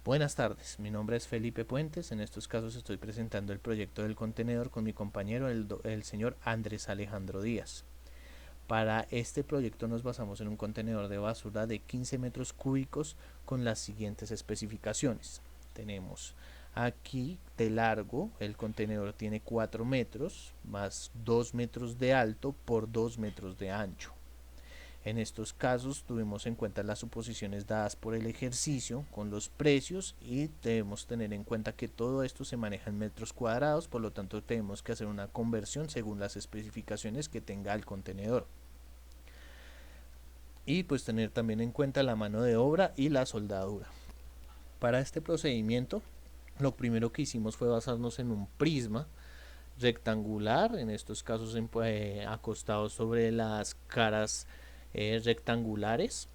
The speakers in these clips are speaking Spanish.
Buenas tardes, mi nombre es Felipe Puentes. En estos casos estoy presentando el proyecto del contenedor con mi compañero, el señor Andrés Alejandro Díaz. Para este proyecto nos basamos en un contenedor de basura de 15 metros cúbicos con las siguientes especificaciones. Tenemos aquí de largo, el contenedor tiene 4 metros más 2 metros de alto por 2 metros de ancho. En estos casos tuvimos en cuenta las suposiciones dadas por el ejercicio con los precios y debemos tener en cuenta que todo esto se maneja en metros cuadrados, por lo tanto tenemos que hacer una conversión según las especificaciones que tenga el contenedor. Y pues tener también en cuenta la mano de obra y la soldadura. Para este procedimiento, lo primero que hicimos fue basarnos en un prisma rectangular, en estos casos acostado sobre las caras rectangulares.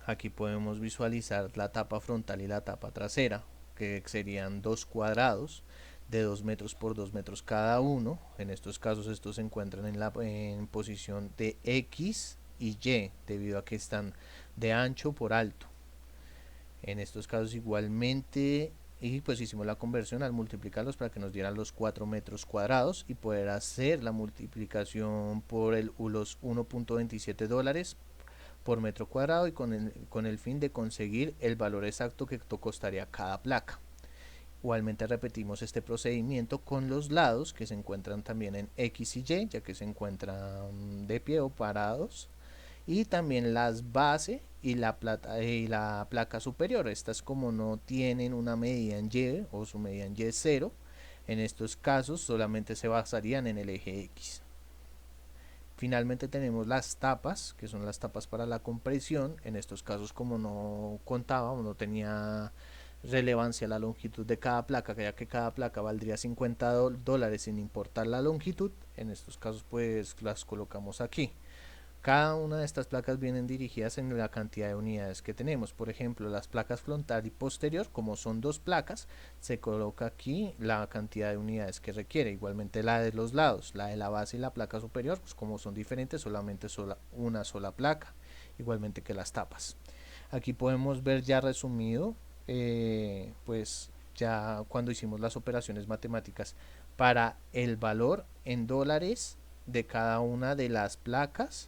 Aquí podemos visualizar la tapa frontal y la tapa trasera, que serían dos cuadrados de 2 metros por 2 metros cada uno. En estos casos estos se encuentran en posición de X y Y, debido a que están de ancho por alto. En estos casos igualmente, y pues hicimos la conversión al multiplicarlos para que nos dieran los 4 metros cuadrados y poder hacer la multiplicación por los 1.27 dólares por metro cuadrado y con el fin de conseguir el valor exacto que costaría cada placa. Igualmente repetimos este procedimiento con los lados que se encuentran también en X y Y, ya que se encuentran de pie o parados, y también las bases y la placa superior. Estas, como no tienen una medida en Y o su medida en Y 0, en estos casos solamente se basarían en el eje X. Finalmente tenemos las tapas, que son las tapas para la compresión. En estos casos, como no contaba o no tenía relevancia la longitud de cada placa, ya que cada placa valdría 50 dólares sin importar la longitud, en estos casos pues las colocamos aquí. Cada una de estas placas vienen dirigidas en la cantidad de unidades que tenemos. Por ejemplo, las placas frontal y posterior, como son dos placas, se coloca aquí la cantidad de unidades que requiere. Igualmente la de los lados, la de la base y la placa superior, pues como son diferentes, solamente una sola placa, igualmente que las tapas. Aquí podemos ver ya resumido, pues ya cuando hicimos las operaciones matemáticas para el valor en dólares de cada una de las placas.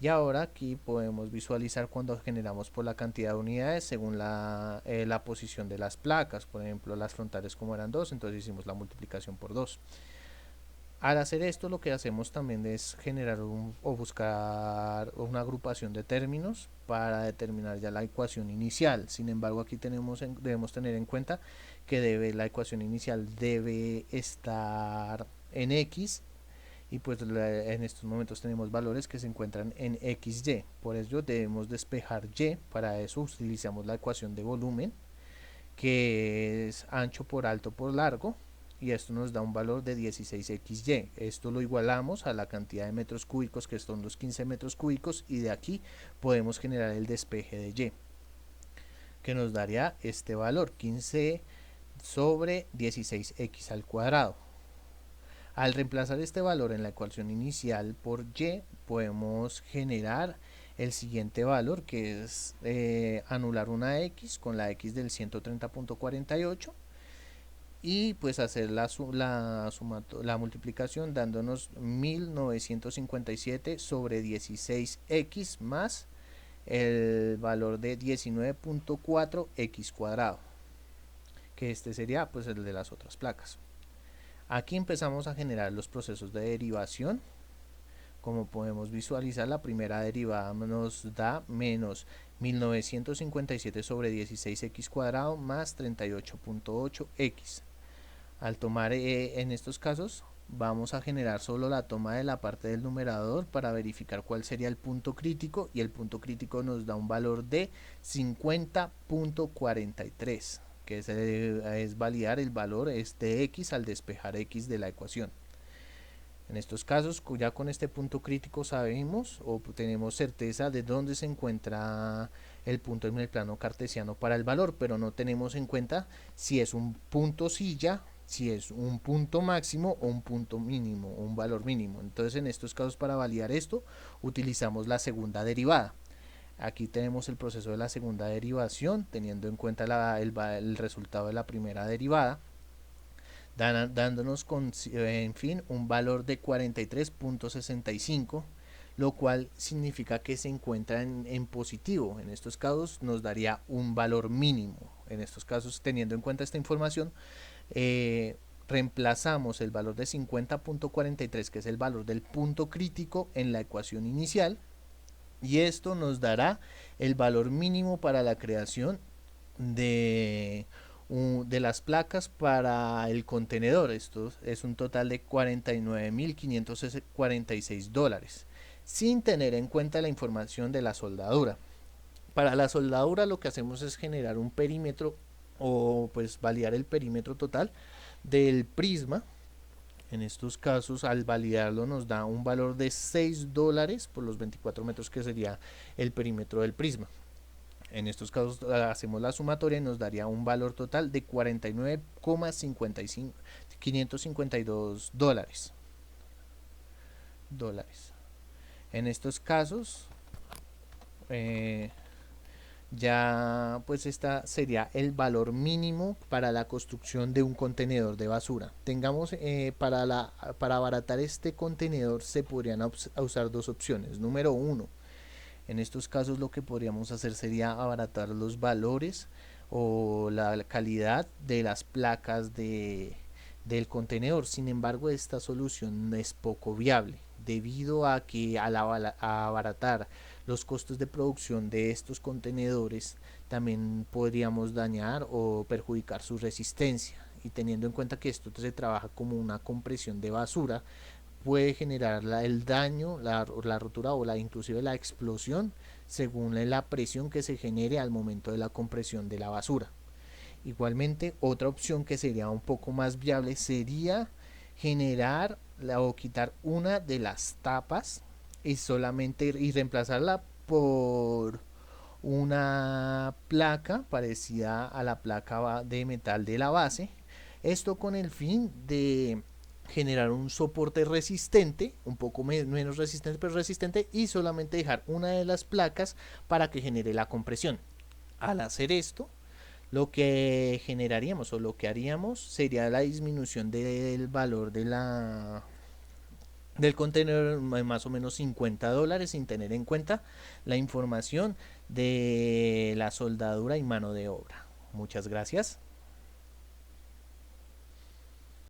Y ahora aquí podemos visualizar cuando generamos por la cantidad de unidades según la posición de las placas. Por ejemplo, las frontales como eran 2, entonces hicimos la multiplicación por 2. Al hacer esto lo que hacemos también es generar o buscar una agrupación de términos para determinar ya la ecuación inicial. Sin embargo, aquí debemos tener en cuenta que la ecuación inicial debe estar en X, y pues en estos momentos tenemos valores que se encuentran en XY. Por ello debemos despejar Y. Para eso utilizamos la ecuación de volumen, que es ancho por alto por largo, y esto nos da un valor de 16XY. Esto lo igualamos a la cantidad de metros cúbicos, que son los 15 metros cúbicos, y de aquí podemos generar el despeje de Y, que nos daría este valor, 15 sobre 16x al cuadrado. Al reemplazar este valor en la ecuación inicial por Y, podemos generar el siguiente valor, que es anular una X con la X del 130.48 y pues hacer la multiplicación dándonos 1957 sobre 16x más el valor de 19.4x cuadrado, que este sería pues el de las otras placas. Aquí empezamos a generar los procesos de derivación. Como podemos visualizar, la primera derivada nos da menos 1957 sobre 16x cuadrado más 38.8x. Al tomar en estos casos vamos a generar solo la toma de la parte del numerador para verificar cuál sería el punto crítico, y el punto crítico nos da un valor de 50.43, que es validar el valor de X al despejar X de la ecuación. En estos casos, ya con este punto crítico sabemos o tenemos certeza de dónde se encuentra el punto en el plano cartesiano para el valor, pero no tenemos en cuenta si es un punto silla, si es un punto máximo o un punto mínimo o un valor mínimo. Entonces, en estos casos, para validar esto, utilizamos la segunda derivada. Aquí tenemos el proceso de la segunda derivación, teniendo en cuenta el resultado de la primera derivada, dándonos en fin un valor de 43.65, lo cual significa que se encuentra en positivo. En estos casos nos daría un valor mínimo. En estos casos, teniendo en cuenta esta información, reemplazamos el valor de 50.43, que es el valor del punto crítico, en la ecuación inicial, y esto nos dará el valor mínimo para la creación de las placas para el contenedor. Esto es un total de $49.546, sin tener en cuenta la información de la soldadura. Para la soldadura lo que hacemos es generar un perímetro, o pues validar el perímetro total del prisma. En estos casos, al validarlo, nos da un valor de $6 por los 24 metros, que sería el perímetro del prisma. En estos casos hacemos la sumatoria y nos daría un valor total de $49.552 dólares. En estos casos, ya pues esta sería el valor mínimo para la construcción de un contenedor de basura. Tengamos para abaratar este contenedor se podrían usar dos opciones. Número uno, en estos casos lo que podríamos hacer sería abaratar los valores o la calidad de las placas del contenedor. Sin embargo, esta solución es poco viable, debido a que al abaratar los costos de producción de estos contenedores, también podríamos dañar o perjudicar su resistencia. Y teniendo en cuenta que esto se trabaja como una compresión de basura, puede generar el daño, la rotura o inclusive la explosión, según la presión que se genere al momento de la compresión de la basura. Igualmente, otra opción que sería un poco más viable sería generar o quitar una de las tapas y reemplazarla por una placa parecida a la placa de metal de la base. Esto con el fin de generar un soporte resistente, un poco menos resistente, pero resistente, y solamente dejar una de las placas para que genere la compresión. Al hacer esto, lo que generaríamos o lo que haríamos sería la disminución del valor del contenedor en más o menos $50, sin tener en cuenta la información de la soldadura y mano de obra. Muchas gracias.